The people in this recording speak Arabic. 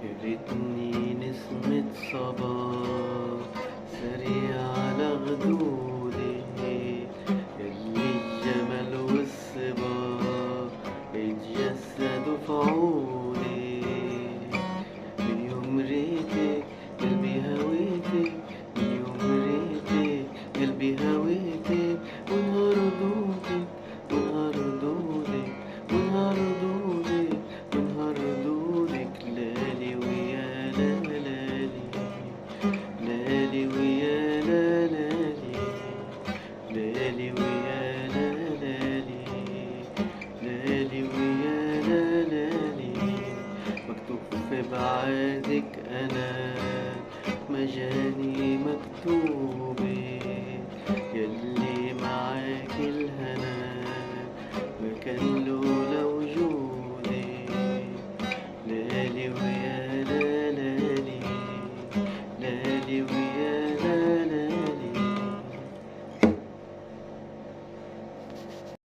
يا ريتني نسمة صباح سريع على خدودي، يلي الجمال والصبا اتجسدوا في عودي. من يوم ريتك قلبي هويتك، من يوم ريتك قلبي هويتك، ونهار دودك ونهار دودك ونهار دودك ونهار دودك، لالي ويا لالي، لالي ويا لالي، لالي ويا لالي، لالي ويا لالي. مكتوب في بعادك أنا مجاني مكتوبة، يلي معاك الهنا ما كان لولا وجودي. لالي ويا لالي، لالي ويا